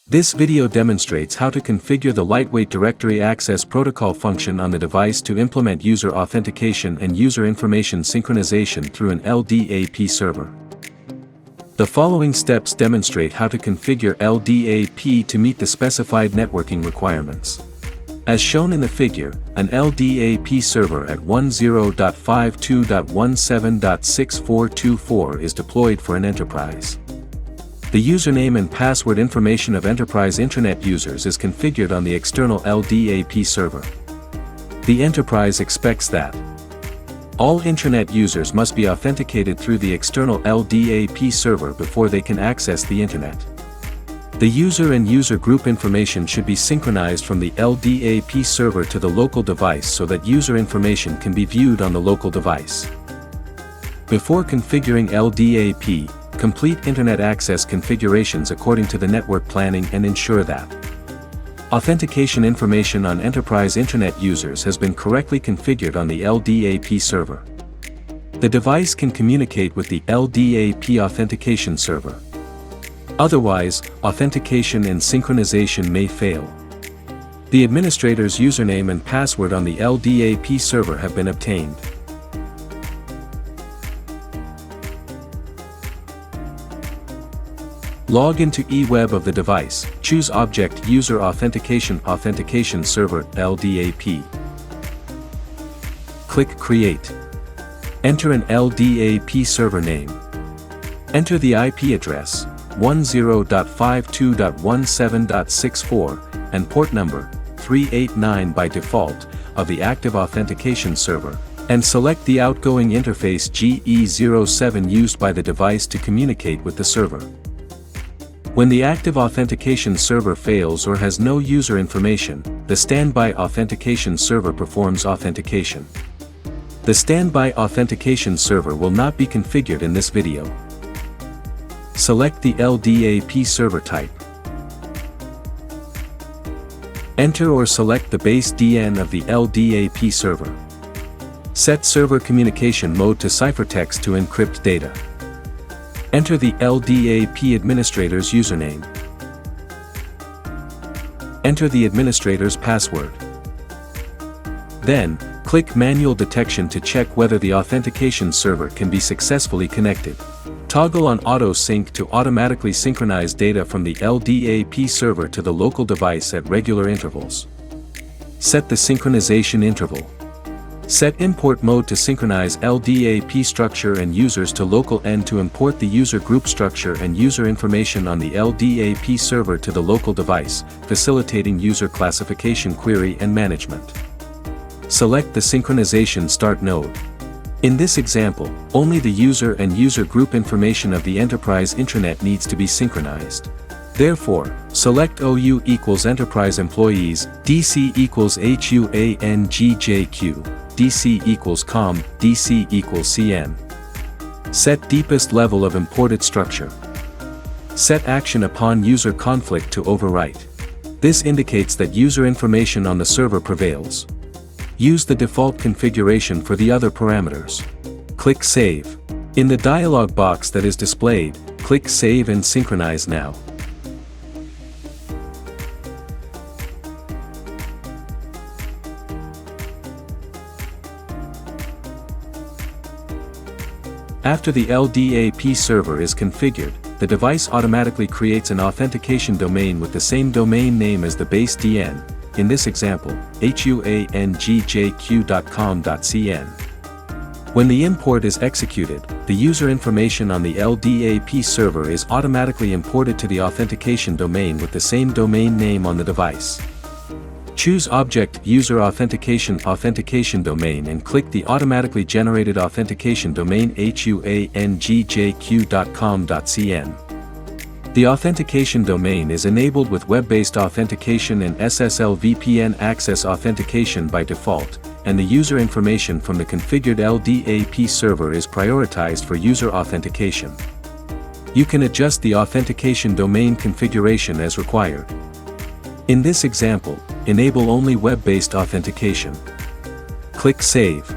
This video demonstrates how to configure the lightweight directory access protocol function on the device to implement user authentication and user information synchronization through an LDAP server. The following steps demonstrate how to configure LDAP to meet the specified networking requirements. As shown in the figure, an LDAP server at 10.52.17.6424 is deployed for an enterprise. The username and password information of enterprise Internet users is configured on the external LDAP server. The enterprise expects that all Internet users must be authenticated through the external LDAP server before they can access the Internet. The user and user group information should be synchronized from the LDAP server to the local device so that user information can be viewed on the local device. Before configuring LDAP, complete Internet access configurations according to the network planning and ensure that authentication information on enterprise Internet users has been correctly configured on the LDAP server. The device can communicate with the LDAP authentication server. Otherwise, authentication and synchronization may fail. The administrator's username and password on the LDAP server have been obtained. Log into eWeb of the device, choose Object User Authentication Server LDAP. Click Create. Enter an LDAP server name. Enter the IP address 10.52.17.64 and port number 389 by default of the active authentication server, and select the outgoing interface GE07 used by the device to communicate with the server. When the active authentication server fails or has no user information, the standby authentication server performs authentication. The standby authentication server will not be configured in this video. Select the LDAP server type. Enter or select the base DN of the LDAP server. Set server communication mode to ciphertext to encrypt data. Enter the LDAP administrator's username. Enter the administrator's password. Then, click Manual Detection to check whether the authentication server can be successfully connected. Toggle on Auto Sync to automatically synchronize data from the LDAP server to the local device at regular intervals. Set the synchronization interval. Set import mode to synchronize LDAP structure and users to local end to import the user group structure and user information on the LDAP server to the local device, facilitating user classification query and management. Select the synchronization start node. In this example, only the user and user group information of the enterprise intranet needs to be synchronized. Therefore, select OU equals enterprise employees, DC equals HUANGJQ, DC equals COM, DC equals CN. Set deepest level of imported structure. Set action upon user conflict to overwrite. This indicates that user information on the server prevails. Use the default configuration for the other parameters. Click Save. In the dialog box that is displayed, click Save and Synchronize Now. After the LDAP server is configured, the device automatically creates an authentication domain with the same domain name as the base DN, in this example, huangjq.com.cn. When the import is executed, the user information on the LDAP server is automatically imported to the authentication domain with the same domain name on the device. Choose Object User Authentication Domain and click the automatically generated authentication domain huangjq.com.cn. The authentication domain is enabled with web-based authentication and SSL VPN access authentication by default, and the user information from the configured LDAP server is prioritized for user authentication. You can adjust the authentication domain configuration as required. In this example, enable only web-based authentication. Click Save.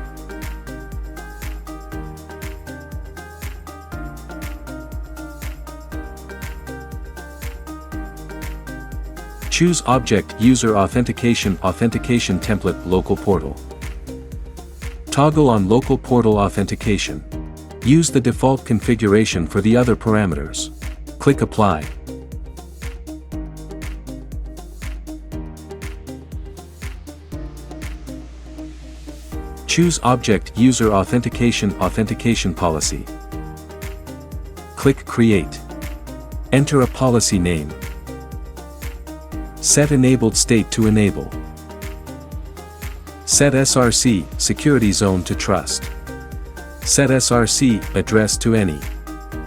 Choose Object User Authentication Template Local Portal. Toggle on Local Portal Authentication. Use the default configuration for the other parameters. Click Apply. Choose Object User Authentication Policy. Click Create. Enter a policy name. Set Enabled State to Enable. Set SRC, Security Zone to Trust. Set SRC, Address to Any.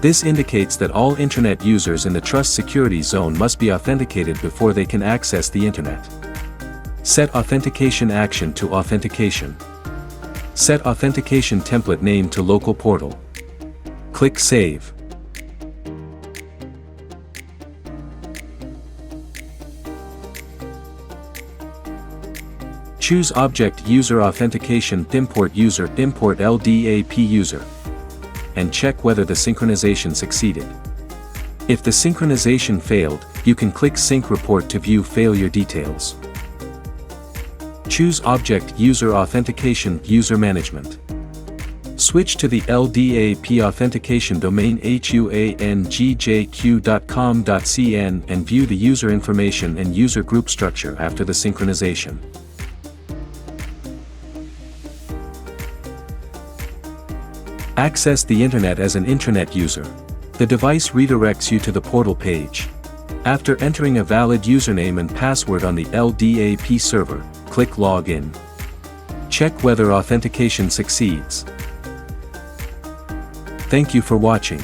This indicates that all Internet users in the Trust Security Zone must be authenticated before they can access the Internet. Set Authentication Action to Authentication. Set Authentication Template Name to Local Portal. Click Save. Choose Object User Authentication Import LDAP User. And check whether the synchronization succeeded. If the synchronization failed, you can click Sync Report to view failure details. Choose Object User Authentication User Management. Switch to the LDAP authentication domain huangjq.com.cn and view the user information and user group structure after the synchronization. Access the Internet as an Internet user. The device redirects you to the portal page. After entering a valid username and password on the LDAP server, click Login. Check whether authentication succeeds. Thank you for watching.